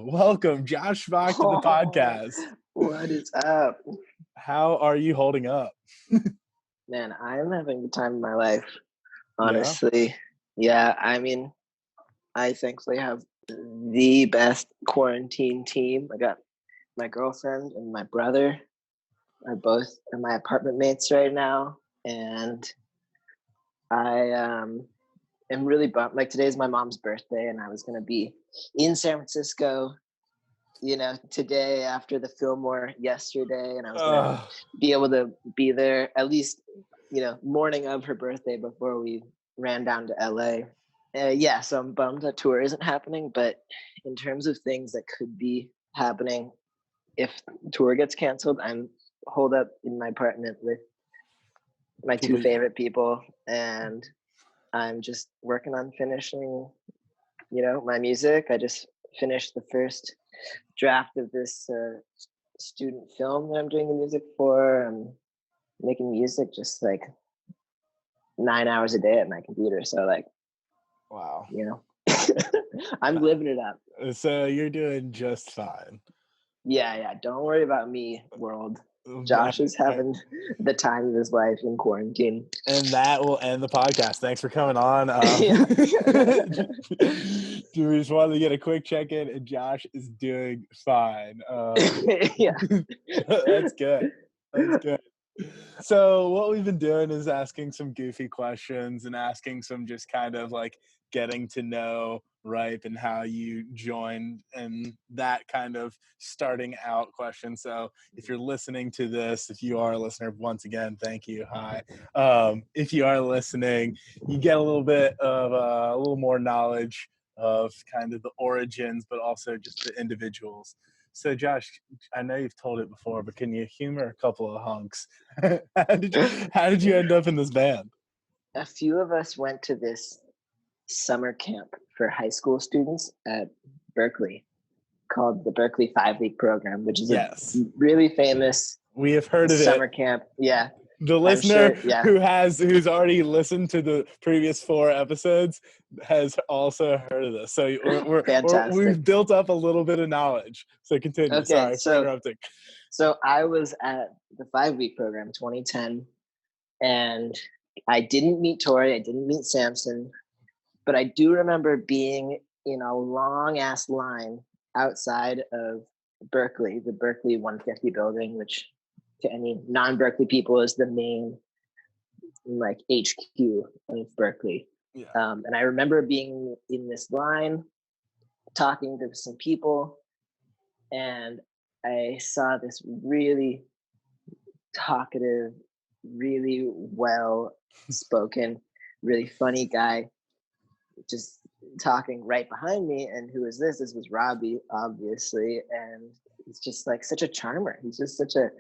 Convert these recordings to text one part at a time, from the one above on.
Welcome, Josh Shpak, to the Oh, podcast. what is up? How are you holding up? Man, I'm having the time of my life, Yeah. honestly. Yeah, I mean, I thankfully have the best quarantine team. I got my girlfriend and my brother are both my apartment mates right now. And I am really bummed. Like, today's my mom's birthday, and I was going to be in San Francisco, today after the Fillmore yesterday, and I was gonna Ugh. be able to be there at least, morning of her birthday before we ran down to LA. Yeah, so I'm bummed that tour isn't happening, but in terms of things that could be happening if the tour gets canceled, I'm holed up in my apartment with my two People, favorite people, and I'm just working on finishing, my music. I just finished the first draft of this student film that I'm doing the music for. I'm making music just like 9 hours a day at my computer. So wow. I'm living it up. So you're doing just fine. Yeah. Don't worry about me, world. And Josh is having the time of his life in quarantine. that will end the podcast. Thanks for coming on. Yeah. We just wanted to get a quick check-in, and Josh is doing fine. Yeah. That's good. That's good. So what we've been doing is asking some goofy questions and asking some just kind of like getting to know Ripe and how you joined and that kind of starting out question. So if you're listening to this, if you are a listener, once again, thank you. Hi. If you are listening, you get a little bit of a little more knowledge of kind of the origins, but also just the individuals. So Josh, I know you've told it before, but can you humor a couple of hunks? How did you end up in this band? A few of us went to this summer camp for high school students at Berkeley called the Berkeley 5-week program, which is Yes, a really famous we have heard of it. summer camp. Yeah. The listener who's already listened to the previous 4 episodes has also heard of this. So we've built up a little bit of knowledge. So continue. Okay, Sorry for interrupting. So I was at the 5-week program, 2010, and I didn't meet Tori, I didn't meet Samson, but I do remember being in a long ass line outside of Berkeley, the Berkeley 150 building, which to any non-Berkeley people is the main HQ of Berkeley. Yeah. And I remember being in this line, talking to some people, and I saw this really talkative, really well-spoken, really funny guy just talking right behind me. And who is this? This was Robbie, obviously, and he's just like such a charmer. He's just such a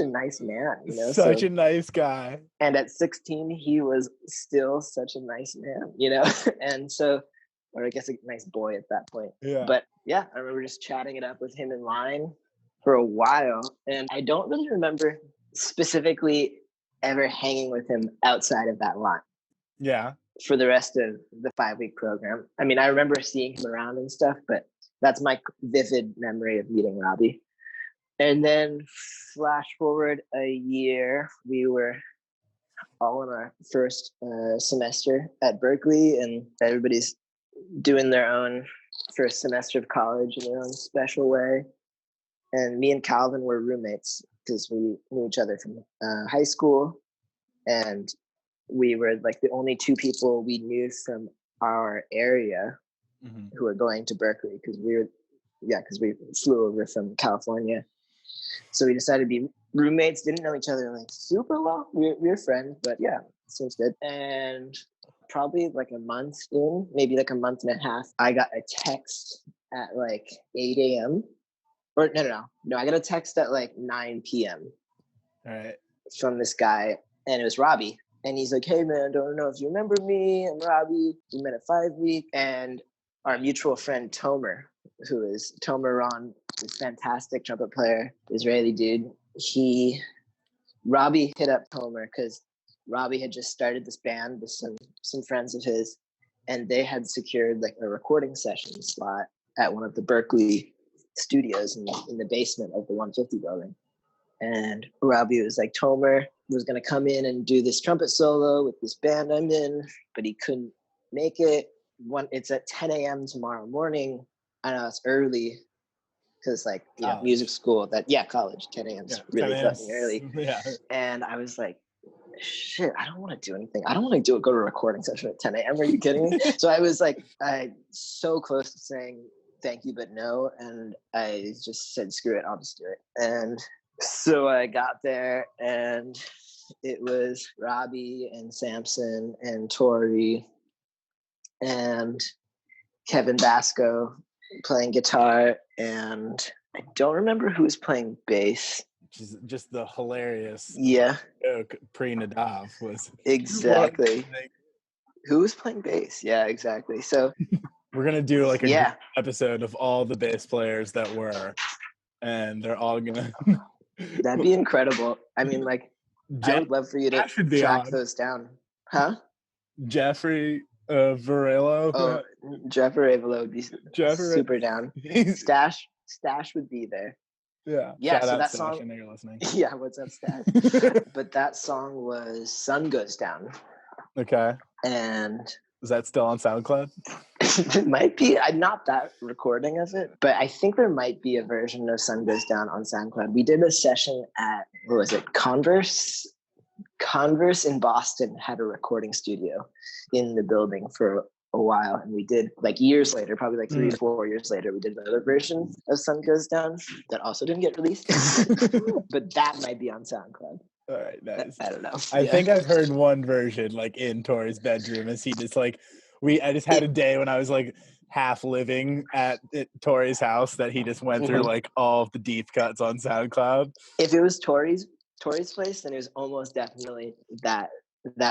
nice man, Such a nice guy. And at 16, he was still such a nice man, and so, or I guess a nice boy at that point. Yeah. But yeah, I remember just chatting it up with him in line for a while, and I don't really remember specifically ever hanging with him outside of that line. Yeah. For the rest of the 5-week program. I mean, I remember seeing him around and stuff, but that's my vivid memory of meeting Robbie. And then flash forward a year, we were all in our first semester at Berkeley, and everybody's doing their own first semester of college in their own special way. And me and Calvin were roommates because we knew each other from high school, and we were like the only 2 people we knew from our area who were going to Berkeley because we flew over from California. So we decided to be roommates, didn't know each other like super well. We were friends, but yeah, seems good. And probably like a month in, maybe like a month and a half, I got a text at like 8 a.m. Or no, I got a text at like 9 p.m. All right. From this guy, and it was Robbie. And he's like, hey man, don't know if you remember me. I'm Robbie. We met at 5-week. And our mutual friend Tomer, who is Tomer Ron, this fantastic trumpet player, Israeli dude. Robbie hit up Tomer because Robbie had just started this band with some friends of his, and they had secured like a recording session slot at one of the Berkeley studios in the basement of the 150 building. And Robbie was like, Tomer was going to come in and do this trumpet solo with this band I'm in, but he couldn't make it. It's at 10 a.m. tomorrow morning. I know it's early because like, music school college, 10 a.m. is really fucking early. Yeah. And I was like, shit, I don't want to do anything. I don't want to go to a recording session at 10 a.m. Are you kidding me? So I was like, so close to saying thank you, but no. And I just said, screw it, I'll just do it. And so I got there and it was Robbie and Samson and Tori and Kevin Basco playing guitar. And I don't remember who was playing bass. Just the hilarious joke pre-Nadav was exactly who was playing bass. Yeah, exactly. So we're gonna do like a episode of all the bass players that were, and they're all gonna that'd be incredible. I mean, like, I would love for you to track those down. Jeffrey Varelo. Oh, Jeffrey Avalo would be super down. Stash would be there. Yeah. So that Stash, song. I know you're listening. Yeah, what's up, Stash? But that song was "Sun Goes Down." Okay. And is that still on SoundCloud? It might be. I'm not that recording of it, but I think there might be a version of "Sun Goes Down" on SoundCloud. We did a session at Converse. Converse in Boston had a recording studio in the building for a while, and we did like years later, probably like 3 to 4 years later, we did another version of "Sun Goes Down" that also didn't get released, but that might be on SoundCloud. All right, nice. I don't know. I think I've heard one version like in Tori's bedroom as he just like I just had a day when I was like half living at Tori's house that he just went through like all of the deep cuts on SoundCloud. If it was Tori's place, then it was almost definitely that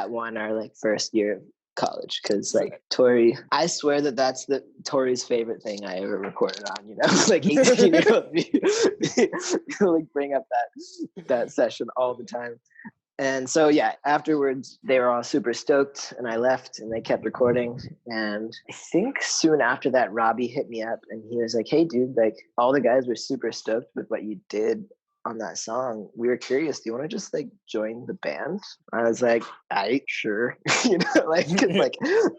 one our like first year of college, because like Tori, I swear that's Tori's favorite thing I ever recorded on, like 18-year-old me like bring up that session all the time. And so afterwards they were all super stoked and I left and they kept recording. And I think soon after that Robbie hit me up and he was like, hey dude, like all the guys were super stoked with what you did on that song. We were curious, do you want to just like join the band? I was like, sure. Like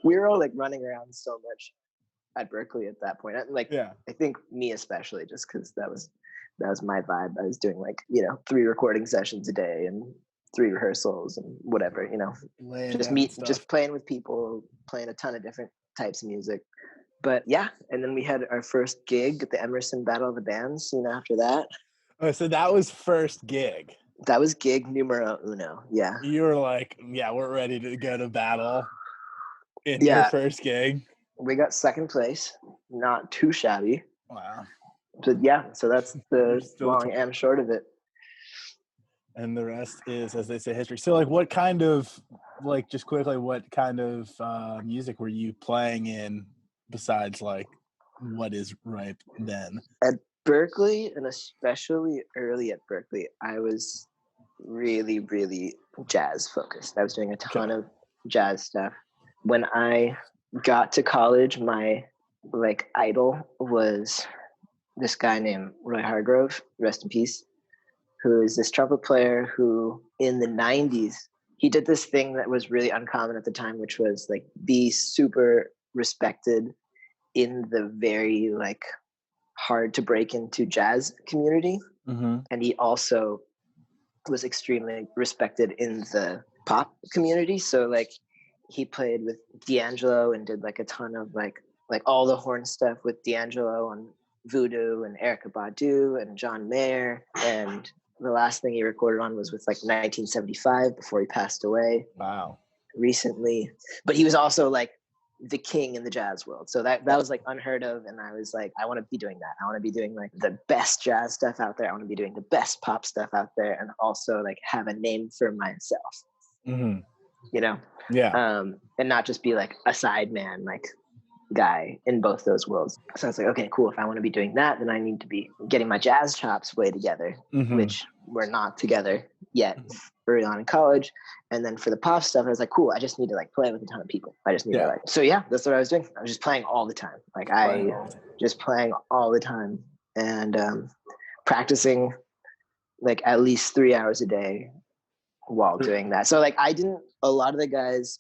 we were all like running around so much at Berkeley at that point. I think me especially, just because that was my vibe. I was doing like 3 recording sessions a day and 3 rehearsals and whatever, just playing with people, playing a ton of different types of music. But and then we had our first gig at the Emerson Battle of the Bands soon after that. Oh, so that was first gig. That was gig numero uno. Yeah. You were like, we're ready to go to battle in your first gig. We got second place. Not too shabby. Wow. But so that's the long and short of it. And the rest is, as they say, history. So like what kind of music were you playing in besides like what is Ripe then? At Berkeley, and especially early at Berkeley, I was really, really jazz focused. I was doing a ton of jazz stuff. When I got to college, my like idol was this guy named Roy Hargrove, rest in peace, who is this trumpet player who in the 90s, he did this thing that was really uncommon at the time, which was like be super respected in the very like hard to break into jazz community. Mm-hmm. And he also was extremely respected in the pop community. So like he played with D'Angelo and did like a ton of like all the horn stuff with D'Angelo on Voodoo and Erykah Badu and John Mayer. And the last thing he recorded on was with like 1975 before he passed away. Wow. Recently. But he was also like the king in the jazz world. So that was like unheard of. And I was like, I want to be doing that. I want to be doing like the best jazz stuff out there. I want to be doing the best pop stuff out there and also like have a name for myself. Mm-hmm. Yeah. And not just be like a sideman, like guy in both those worlds. So I was like, okay, cool. If I want to be doing that, then I need to be getting my jazz chops way together, mm-hmm. which we're not together yet early on in college. And then for the pop stuff, I was like, cool, I just need to like play with a ton of people. I just need to like, so yeah, that's what I was doing. I was just playing all the time. Like just playing all the time and practicing like at least 3 hours a day while doing that. So like a lot of the guys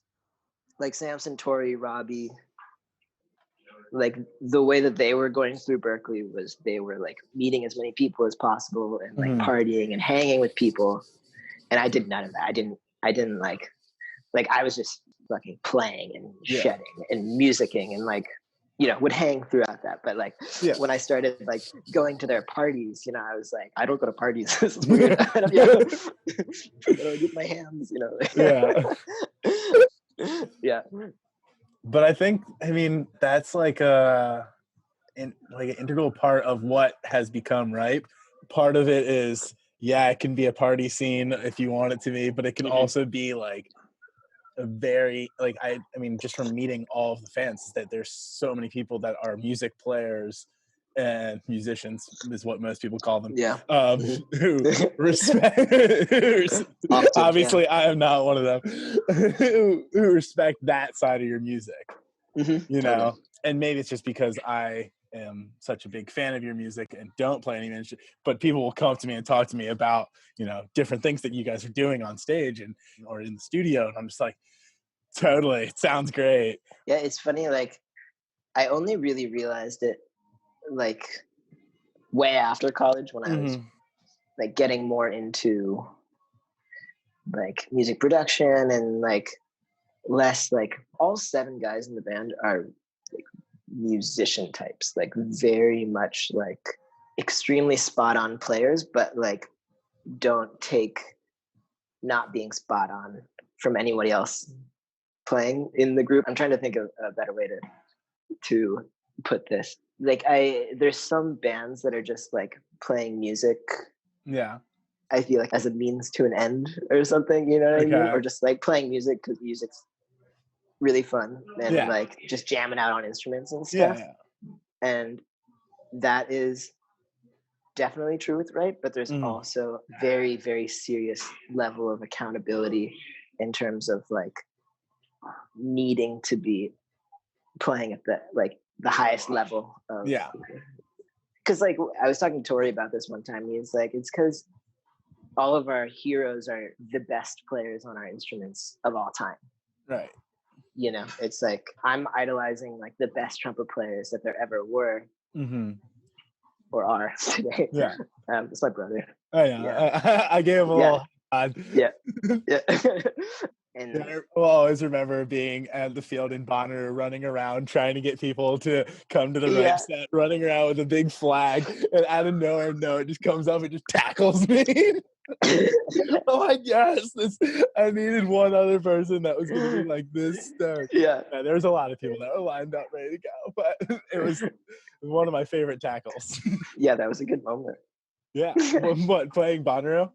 like Samson, Tori, Robbie, like the way that they were going through Berkeley was they were like meeting as many people as possible and like partying and hanging with people. And I did none of that. I didn't like I was just fucking playing and shedding and musicking and like, would hang throughout that. But like when I started like going to their parties, I was like, I don't go to parties. This is weird. I don't get my hands, Yeah. But I think, that's like an integral part of what has become Ripe. Part of it is, it can be a party scene if you want it to be, but it can also be like a very just from meeting all of the fans, is that there's so many people that are music players and musicians is what most people call them. Who respect obviously I am not one of them who respect that side of your music. Totally. And maybe it's just because I am such a big fan of your music and don't play any instrument, but people will come up to me and talk to me about different things that you guys are doing on stage or in the studio, and I'm just like, totally, it sounds great. Yeah, it's funny, like I only really realized it like way after college when I was like getting more into like music production and like less like all 7 guys in the band are like musician types, like very much like extremely spot on players, but like don't take not being spot on from anybody else playing in the group. I'm trying to think of a better way to put this. Like there's some bands that are just like playing music. I feel like as a means to an end or something, you know what I mean? Or just like playing music because music's really fun and like just jamming out on instruments and stuff. And that is definitely true with Ripe, but there's also very, very serious level of accountability in terms of like needing to be playing at the highest level of because like I was talking to Tori about this one time. He's like, it's because all of our heroes are the best players on our instruments of all time. Right. It's like I'm idolizing like the best trumpet players that there ever were or are today. It's my brother. I gave him a little And I will always remember being at the field in Bonner, running around trying to get people to come to the Ripe set, running around with a big flag, and out of nowhere, it just comes up and just tackles me. Oh my gosh, I needed one other person that was going to be like this stoked. There's a lot of people that were lined up ready to go, but it was one of my favorite tackles. That was a good moment. What, playing Bonnero?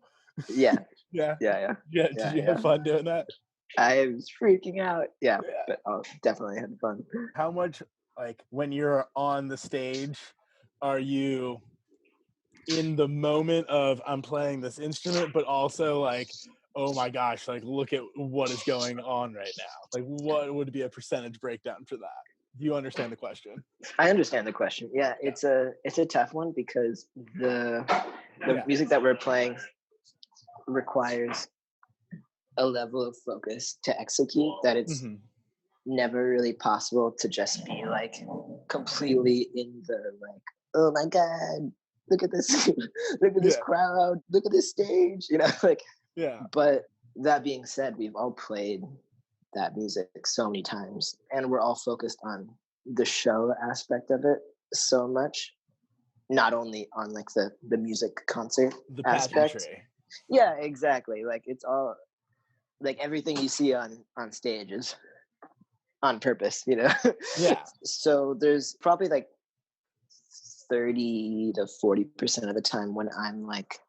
Did you have fun doing that? I was freaking out. But definitely had fun. How much, like, when you're on the stage, are you in the moment of I'm playing this instrument, but also like, oh my gosh, like look at what is going on right now? Like, what would be a percentage breakdown for that? Do you understand the question? I understand the question. It's a tough one because the music that we're playing requires a level of focus to execute that it's never really possible to just be like completely in the like, oh my god, look at this look at this crowd, look at this stage, But that being said, we've all played that music so many times and we're all focused on the show aspect of it so much, not only on like the music concert aspect. Exactly, like it's all like everything you see on stage is on purpose, So there's probably like 30 to 40% of the time when I'm like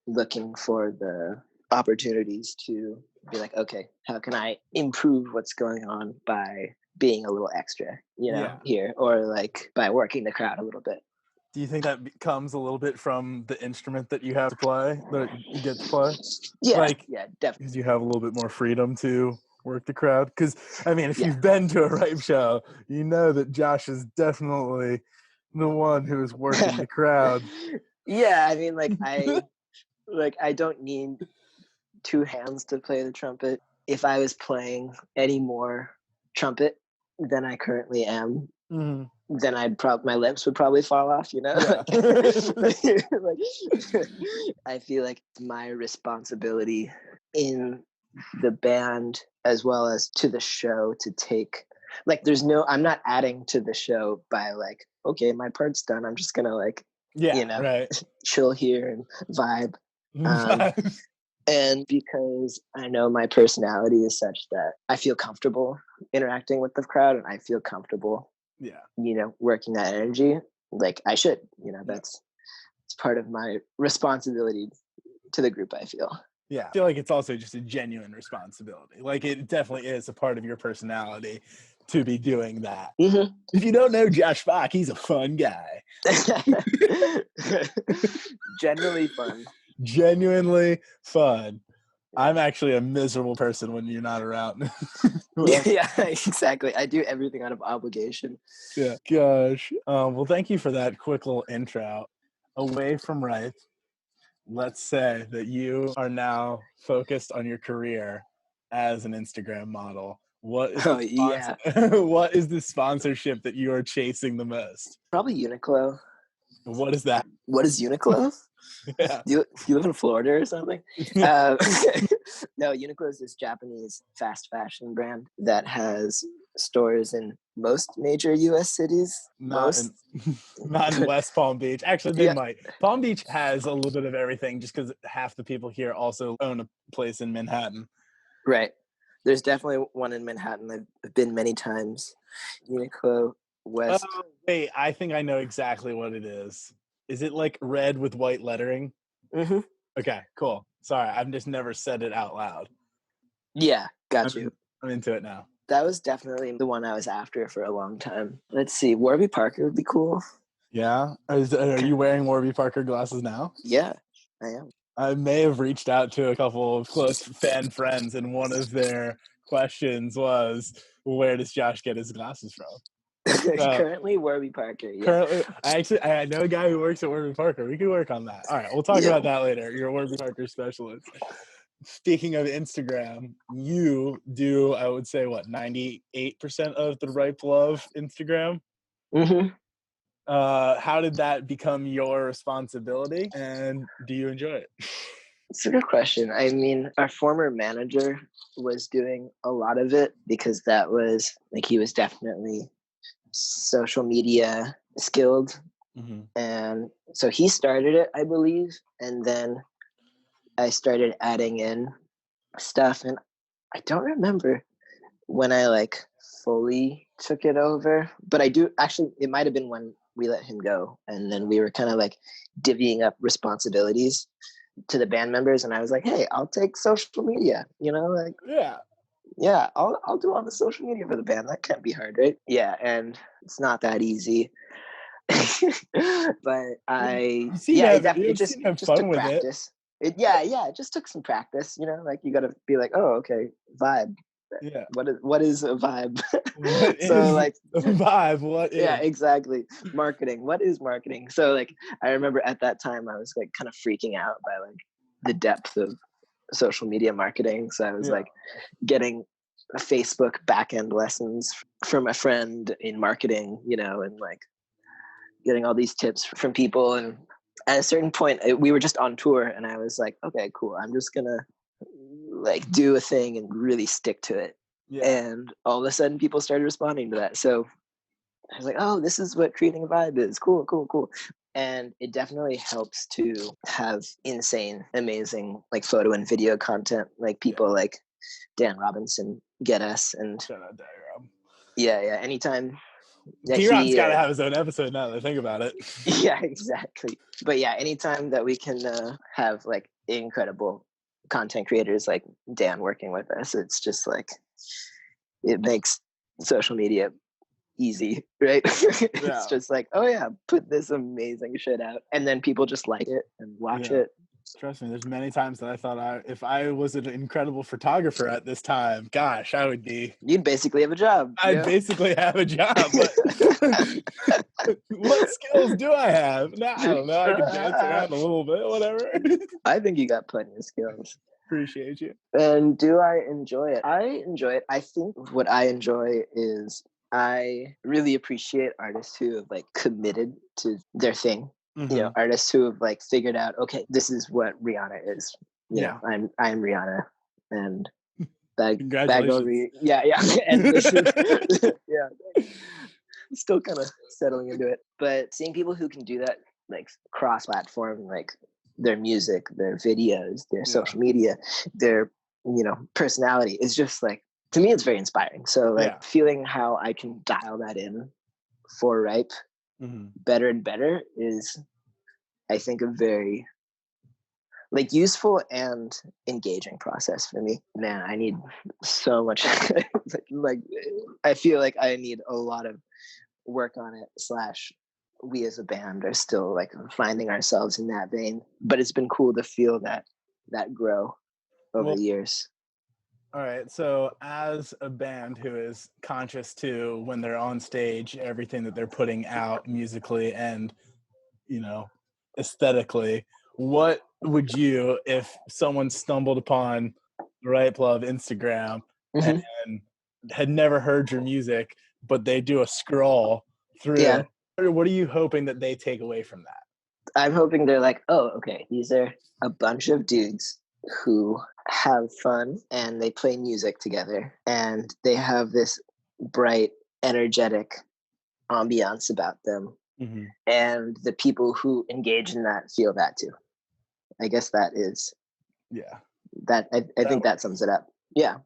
looking for the opportunities to be like, okay, how can I improve what's going on by being a little extra, here, or like by working the crowd a little bit. Do you think that comes a little bit from the instrument that you have to play, that you get to play? Yeah, Like, yeah, definitely. because you have a little bit more freedom to work the crowd? Because, I mean, if Yeah. you've been to a Ripe show, you know that Josh is definitely the one who is working the crowd. Yeah, I mean, I don't need two hands to play the trumpet. If I was playing any more trumpet than I currently am, Mhm. then my lips would probably fall off, you know? Yeah. I feel like my responsibility in the band as well as to the show to take, like, I'm not adding to the show by like, okay, my part's done, I'm just gonna like, you Yeah, know, right. chill here and vibe. And because I know my personality is such that I feel comfortable interacting with the crowd and I feel comfortable, Yeah. working that energy, like I should, Yeah. it's part of my responsibility to the group, I feel. Yeah. I feel like it's also just a genuine responsibility. Like, it definitely is a part of your personality to be doing that. Mm-hmm. If you don't know Josh Shpak, he's a fun guy. Generally fun. Genuinely fun. I'm actually a miserable person when you're not around. Yeah, exactly. I do everything out of obligation. Yeah. Gosh. Well, thank you for that quick little intro. Away from Ripe, let's say that you are now focused on your career as an Instagram model. What is yeah, what is the sponsorship that you are chasing the most? probably Uniqlo. What is that? What is Uniqlo? Yeah. You live in Florida or something? No, Uniqlo is this Japanese fast fashion brand that has stores in most major U.S. cities. Not in West Palm Beach. Actually, they Yeah. might. Palm Beach has a little bit of everything just because half the people here also own a place in Manhattan. Right. There's definitely one in Manhattan. I've been many times. Uniqlo West. Oh, wait, I think I know exactly what it is. Is it like red with white lettering? Mm-hmm. Okay, cool. Sorry, I've just never said it out loud. Yeah, got you. I'm into it now. That was definitely the one I was after for a long time. Let's see. Warby Parker would be cool. Yeah? Are you wearing Warby Parker glasses now? Yeah, I am. I may have reached out to a couple of close fan friends, and one of their questions was, where does Josh get his glasses from? Currently, Warby Parker. Yeah. Currently, I know a guy who works at Warby Parker. We can work on that. All right, we'll talk about that later. You're a Warby Parker specialist. Speaking of Instagram, you do, I would say, what, 98% of the Ripe Love Instagram? Mm-hmm. How did that become your responsibility, and do you enjoy it? It's a good question. I mean, our former manager was doing a lot of it because that was like, he was definitely social media skilled. Mm-hmm. And so he started it, I believe. And then I started adding in stuff. And I don't remember when I like fully took it over, but I do actually, it might have been when we let him go. And then we were kind of like divvying up responsibilities to the band members. And I was like, hey, I'll take social media, like, yeah, I'll do all the social media for the band. That can't be hard, right? Yeah. And it's not that easy. But it just fun took with practice. It just took some practice, like you got to be like, oh, okay, vibe. Yeah. What is a vibe? What So is like a vibe? What is? Yeah, exactly. Marketing. What is marketing? So like I remember at that time I was like kind of freaking out by like the depth of social media marketing. So I was like getting Facebook back-end lessons from a friend in marketing, and like getting all these tips from people. And at a certain point we were just on tour and I was like, okay, cool, I'm just gonna like do a thing and really stick to it. And all of a sudden people started responding to that. So I was like, oh, this is what creating a vibe is. Cool. And it definitely helps to have insane, amazing like photo and video content. Like people like Dan Robinson get us. And shout out Dan Rob. Yeah. Anytime that D-Rob's got to have his own episode now that I think about it. Yeah, exactly. But yeah, anytime that we can have like incredible content creators like Dan working with us, it's just like, it makes social media easy, right? Yeah. It's just like, oh yeah, put this amazing shit out, and then people just like it and watch it. Trust me, there's many times that I thought if I was an incredible photographer at this time, gosh, You'd basically have a job. I'd basically have a job, but what skills do I have? No, I don't know. I can dance around a little bit, whatever. I think you got plenty of skills. Appreciate you. And do I enjoy it? I enjoy it. I think what I enjoy is I really appreciate artists who have like committed to their thing. Mm-hmm. You know, artists who have like figured out, okay, this is what Rihanna is. You know, I'm Rihanna, and bag over. Yeah. And this is, still kind of settling into it. But seeing people who can do that, like cross-platform, like their music, their videos, their social media, their personality is just like, to me, it's very inspiring. So like feeling how I can dial that in for Ripe better and better is, I think, a very like useful and engaging process for me. Man, I need so much like I feel like I need a lot of work on it, / we as a band are still like finding ourselves in that vein, but it's been cool to feel that grow over the years. All right, so as a band who is conscious to, when they're on stage, everything that they're putting out musically and aesthetically, what would you, if someone stumbled upon Ripe Love Instagram and had never heard your music, but they do a scroll through, what are you hoping that they take away from that? I'm hoping they're like, oh, okay, these are a bunch of dudes who have fun and they play music together and they have this bright, energetic ambiance about them. And the people who engage in that feel that too. I guess that is that I think that sums it up. Yeah.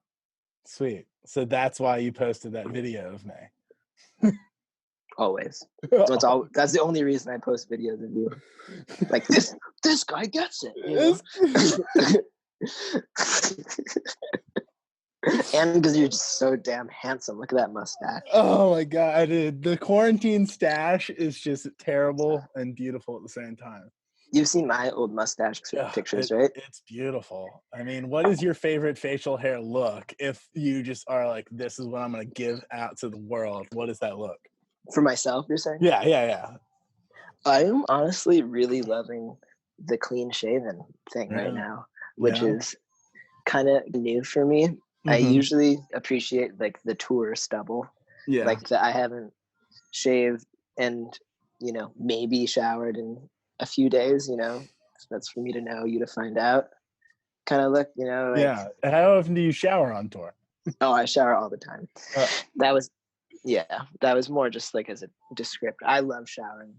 Sweet. So that's why you posted that video of me. Always. That's the only reason I post videos of you. Like this guy gets it. And because you're just so damn handsome. Look at that mustache. Oh my god, dude. The quarantine stash is just terrible and beautiful at the same time. You've seen my old mustache pictures, right? It's beautiful. I mean, what is your favorite facial hair look? If you just are like, this is what I'm going to give out to the world, what does that look? For myself, you're saying? Yeah. I am honestly really loving the clean shaven thing right now, which is kind of new for me. I usually appreciate like the tour stubble. Like that I haven't shaved and, maybe showered in a few days, that's for me to know, you to find out kind of look, like, How often do you shower on tour? Oh, I shower all the time. That was more just like as a descriptor. I love showering.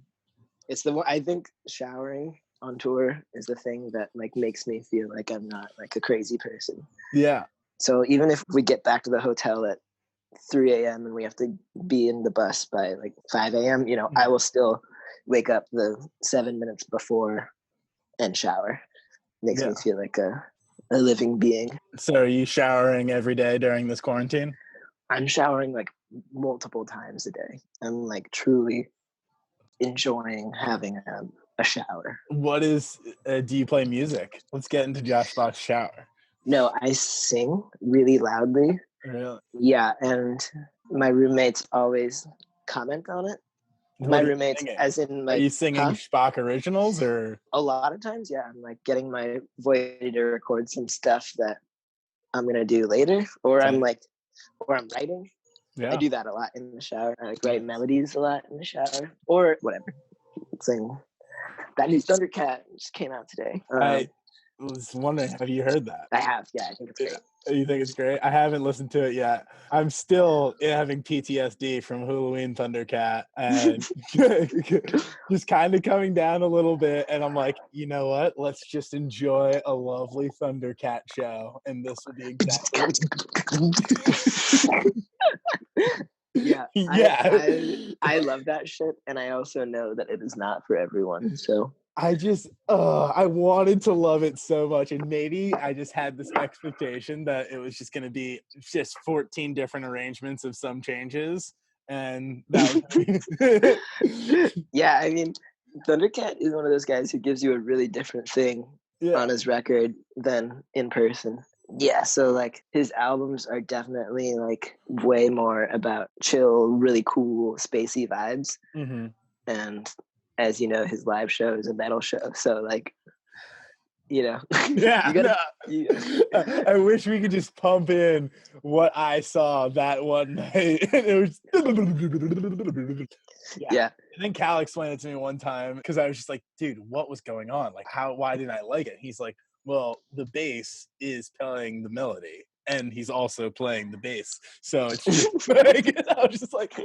I think showering on tour is the thing that like makes me feel like I'm not like a crazy person. Yeah. So even if we get back to the hotel at 3 a.m. and we have to be in the bus by like 5 a.m., I will still wake up the 7 minutes before and shower. Makes me feel like a living being. So are you showering every day during this quarantine? I'm showering like multiple times a day. I'm like truly enjoying having a shower. What is, do you play music? Let's get into Shpak's shower. No, I sing really loudly. Really? Yeah, and my roommates always comment on it. My roommates, as in like, are you singing Shpak originals or? A lot of times, yeah. I'm like getting my voice to record some stuff that I'm gonna do later, or I'm writing. Yeah. I do that a lot in the shower. I like write melodies a lot in the shower, or whatever. Sing. That new Thundercat just came out today. I was wondering, have you heard that? I have, yeah. I think it's great. You think it's great? I haven't listened to it yet. I'm still having PTSD from Halloween Thundercat and just kind of coming down a little bit. And I'm like, you know what? Let's just enjoy a lovely Thundercat show. And this will be exactly. Yeah. I love that shit. And I also know that it is not for everyone. So I just, I wanted to love it so much. And maybe I just had this expectation that it was just going to be just 14 different arrangements of some changes. and that was Yeah, I mean, Thundercat is one of those guys who gives you a really different thing on his record than in person. Yeah, so like his albums are definitely like way more about chill, really cool, spacey vibes. Mm-hmm. And as you know, his live show is a metal show. So like, you know, Yeah, you gotta. I wish we could just pump in what I saw that one night. And it was Yeah. And then Cal explained it to me one time because I was just like, dude, what was going on? Like, why didn't I like it? He's like, well, the bass is playing the melody and he's also playing the bass. So it's just like, I was just like,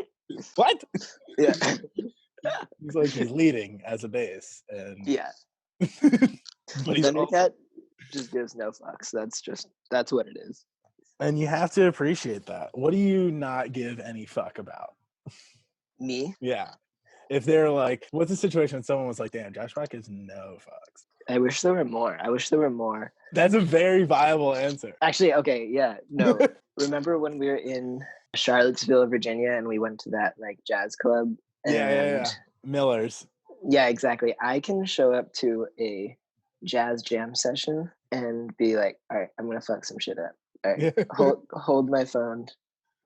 what? Yeah. He's like, he's leading as a bass. And Yeah. but he's Thundercat also, just gives no fucks. That's what it is. and you have to appreciate that. What do you not give any fuck about? Me? Yeah. If they're like, what's the situation when someone was like, damn, Josh Shpak is no fucks? I wish there were more. That's a very viable answer. Actually, okay, yeah, no. Remember when we were in Charlottesville, Virginia, and we went to that like jazz club? And Yeah. Miller's. yeah, exactly. I can show up to a jazz jam session and be like, all right, I'm gonna fuck some shit up. All right, hold my phone.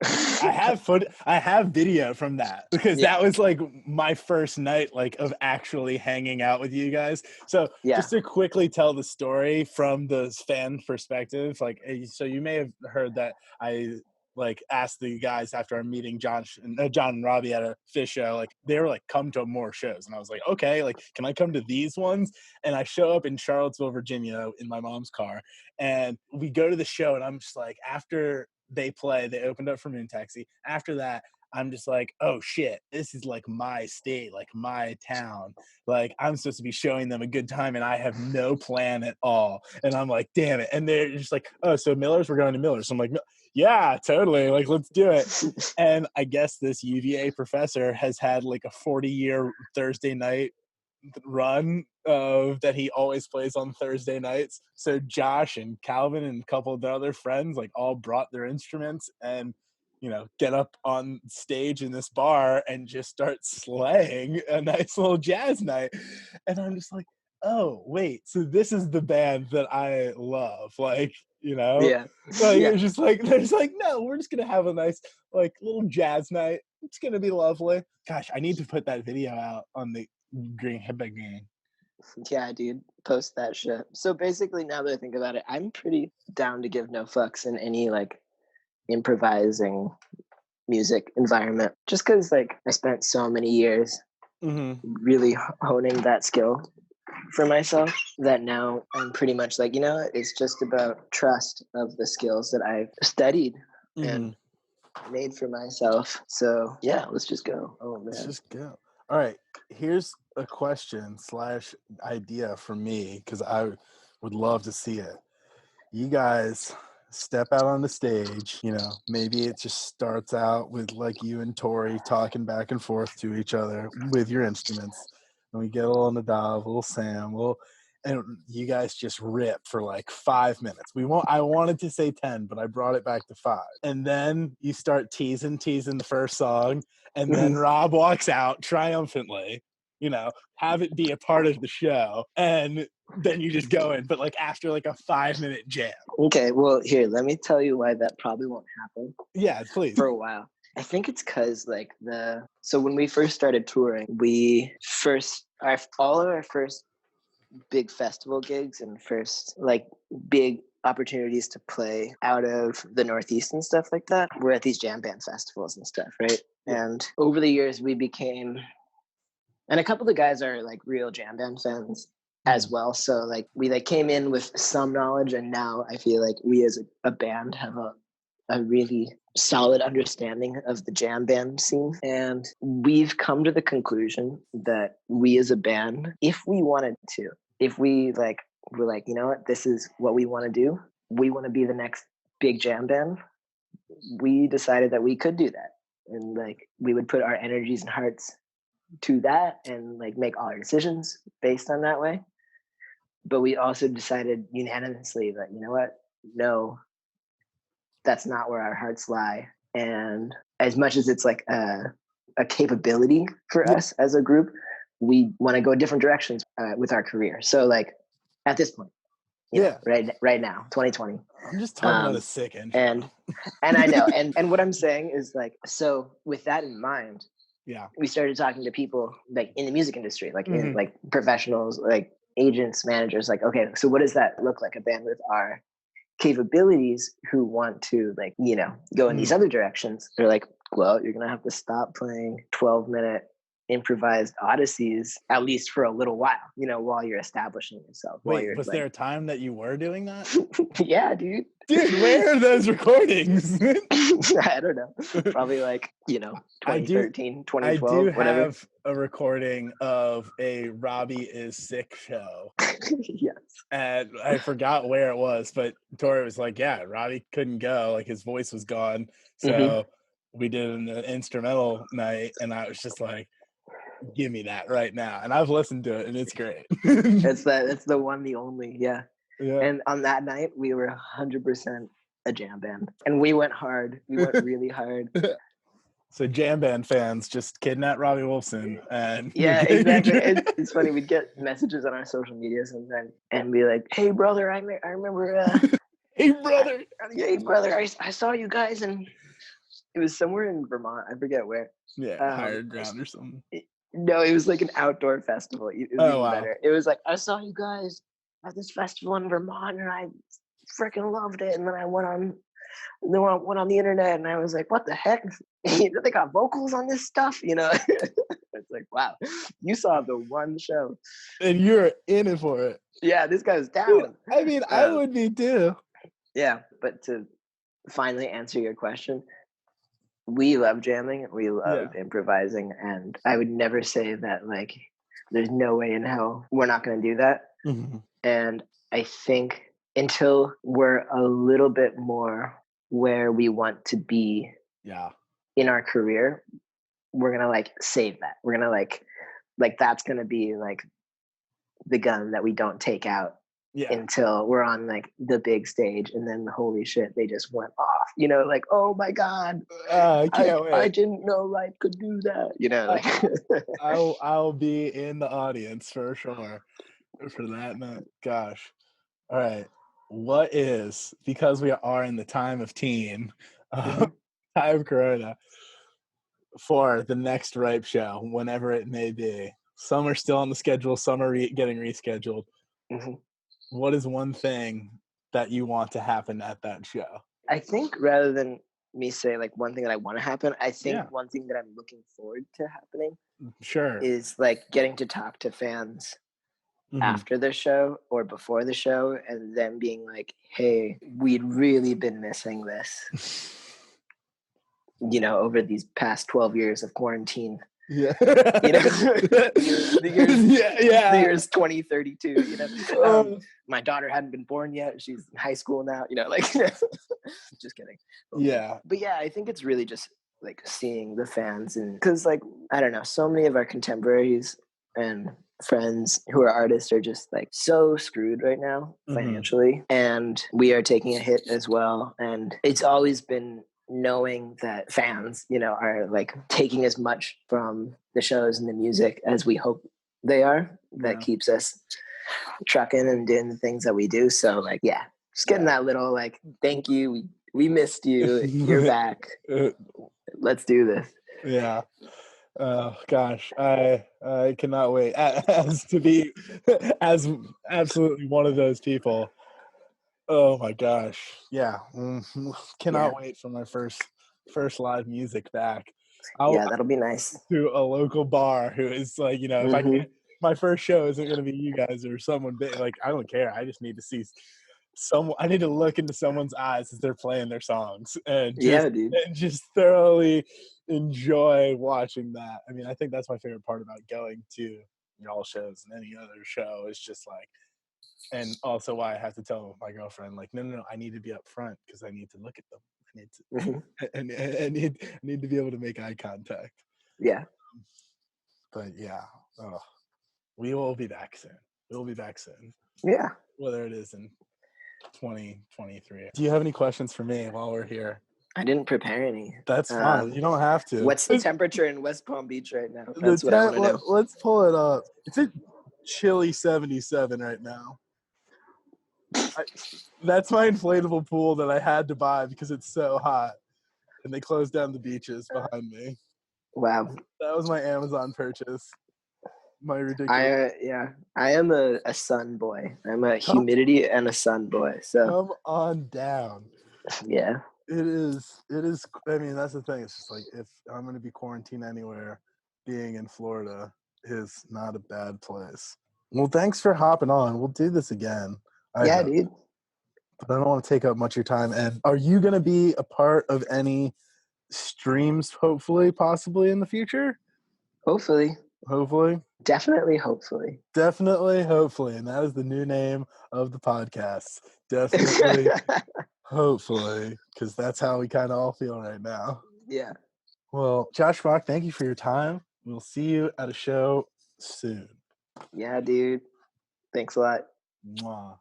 I have video from that because that was like my first night like of actually hanging out with you guys. So just to quickly tell the story from the fan perspective, like, so you may have heard that I like asked the guys after our meeting, John and Robbie at a Fish show, like they were like, come to more shows. And I was like, okay, like, can I come to these ones? And I show up in Charlottesville, Virginia in my mom's car and we go to the show and I'm just like, after they opened up for Moon Taxi. After that, I'm just like, oh shit, this is like my state, like my town. Like I'm supposed to be showing them a good time and I have no plan at all. And I'm like, damn it. And they're just like, oh, so Miller's, we're going to Miller's. So I'm like, yeah, totally. Like, let's do it. And I guess this UVA professor has had like a 40-year Thursday night run that he always plays on Thursday nights. So Josh and Calvin and a couple of their other friends like all brought their instruments and get up on stage in this bar and just start slaying a nice little jazz night. And I'm just like, oh wait, so this is the band that I love. Like, it's just like they're just like, no, we're just gonna have a nice like little jazz night. It's gonna be lovely. Gosh, I need to put that video out on the Green Hibbert game. Yeah, dude, post that shit. So basically, now that I think about it, I'm pretty down to give no fucks in any like improvising music environment. Just because like I spent so many years really honing that skill for myself that now I'm pretty much like, it's just about trust of the skills that I've studied and made for myself. So yeah, let's just go. Oh man, let's just go. All right, here's a question / idea for me because I would love to see it. You guys step out on the stage, maybe it just starts out with like you and Tori talking back and forth to each other with your instruments. And we get a little Nadav, a little Sam, and you guys just rip for like 5 minutes. I wanted to say 10, but I brought it back to 5. And then you start teasing the first song, and then Rob walks out triumphantly, have it be a part of the show, and then you just go in, but like after like a 5-minute jam. Okay, well here, let me tell you why that probably won't happen. Yeah, please. For a while. I think it's because like so when we first started touring, all of our first big festival gigs and first like big opportunities to play out of the Northeast and stuff like that were at these jam band festivals and stuff, right? And over the years we became, and a couple of the guys are like real jam band fans as well, so like we like came in with some knowledge, and now I feel like we as a band have a really solid understanding of the jam band scene. And we've come to the conclusion that we as a band, if we wanted to, if we like, we're like, you know what, this is what we want to do. We want to be the next big jam band. We decided that we could do that. And like, we would put our energies and hearts to that and like make all our decisions based on that way. But we also decided unanimously that, you know what, no, that's not where our hearts lie. And as much as it's like a capability for us as a group, we want to go different directions with our career. So like at this point, right now, 2020. I'm just talking about a sick intro. And I know, and what I'm saying is like, so with that in mind, we started talking to people like in the music industry, like in like professionals, like agents, managers, like, okay, so what does that look like? A band with our capabilities who want to like, you know, go in these other directions. They're like, well, you're gonna have to stop playing 12-minute improvised odysseys at least for a little while, you know, while you're establishing yourself. Wait, was there a time that you were doing that? Yeah, dude, where are those recordings? I don't know, probably like, you know, 2013, 2012, I do whatever. have a recording of a Robbie is Sick show. Yes. And I forgot where it was, but Tori was like, yeah, Robbie couldn't go, like his voice was gone, so we did an instrumental night, and I was just like, give me that right now. And I've listened to it, and it's great. It's the one, the only. Yeah. And on that night, we were 100% a jam band, and we went hard. We went really hard. So jam band fans, just kidnap Robbie Wolfson, and yeah, exactly. It's funny. We'd get messages on our social media sometimes, and be like, "Hey, brother, I remember." Hey, brother. Hey, brother, I saw you guys, and it was somewhere in Vermont. I forget where. Yeah, Higher Ground or something. No, it was like an outdoor festival. It was even wow. better. It was like, I saw you guys at this festival in Vermont, and I freaking loved it. And then I went on the internet, and I was like, what the heck? They got vocals on this stuff, you know? It's like, wow, you saw the one show. And you're in it for it. Yeah, this guy's down. I mean, I would be too. Yeah, but to finally answer your question, we love jamming, we love improvising, and I would never say that like there's no way in hell we're not going to do that. And I think until we're a little bit more where we want to be in our career, we're going to like save that. We're going to like that's going to be like the gun that we don't take out until we're on like the big stage, and then holy shit, they just went off, you know, like, oh my god, I didn't know Ripe could do that, you know, like I'll be in the audience for sure for that night. Gosh. All right, what is, because we are in the time of teen, time of corona, for the next Ripe show, whenever it may be? Some are still on the schedule, some are getting rescheduled. What is one thing that you want to happen at that show? I think rather than me say like one thing that I want to happen, I think one thing that I'm looking forward to happening is like getting to talk to fans after the show or before the show, and them being like, hey, we'd really been missing this, you know, over these past 12 years of quarantine. You know, the year's 2032, you know. My daughter hadn't been born yet, she's in high school now, you know, like just kidding. But yeah, I think it's really just like seeing the fans, and because like, I don't know, so many of our contemporaries and friends who are artists are just like so screwed right now financially, and we are taking a hit as well. And it's always been knowing that fans, you know, are like taking as much from the shows and the music as we hope they are. That keeps us trucking and doing the things that we do. So like, yeah, just getting that little like, thank you, we missed you, you're back, let's do this. Yeah. Oh gosh, I cannot wait as to be as absolutely one of those people. Oh my gosh, yeah, cannot wait for my first live music back. That'll be nice. To a local bar who is like, you know, if I can, my first show isn't going to be you guys or someone big. Like, I don't care. I just need to see someone. I need to look into someone's eyes as they're playing their songs, and just thoroughly enjoy watching that. I mean, I think that's my favorite part about going to y'all shows and any other show is just like, and also why I have to tell my girlfriend, like, no, I need to be up front because I need to look at them. I need to, I need to be able to make eye contact. Yeah. But yeah, we will be back soon. We'll be back soon. Yeah. Whether it is in 2023. Do you have any questions for me while we're here? I didn't prepare any. That's fine. You don't have to. What's the temperature in West Palm Beach right now? The That's what I want to know. Let's pull it up. It's a chilly 77 right now. That's my inflatable pool that I had to buy because it's so hot. And they closed down the beaches behind me. Wow. That was my Amazon purchase. My ridiculous. I am a sun boy. I'm a humidity and a sun boy. So come on down. Yeah. It is. I mean, that's the thing. It's just like, if I'm going to be quarantined anywhere, being in Florida is not a bad place. Well, thanks for hopping on. We'll do this again. Dude. But I don't want to take up much of your time. And are you going to be a part of any streams, hopefully, possibly in the future? Hopefully. Definitely, hopefully. And that is the new name of the podcast. Definitely, hopefully, because that's how we kind of all feel right now. Yeah. Well, Josh Shpak, thank you for your time. We'll see you at a show soon. Yeah, dude. Thanks a lot. Mwah.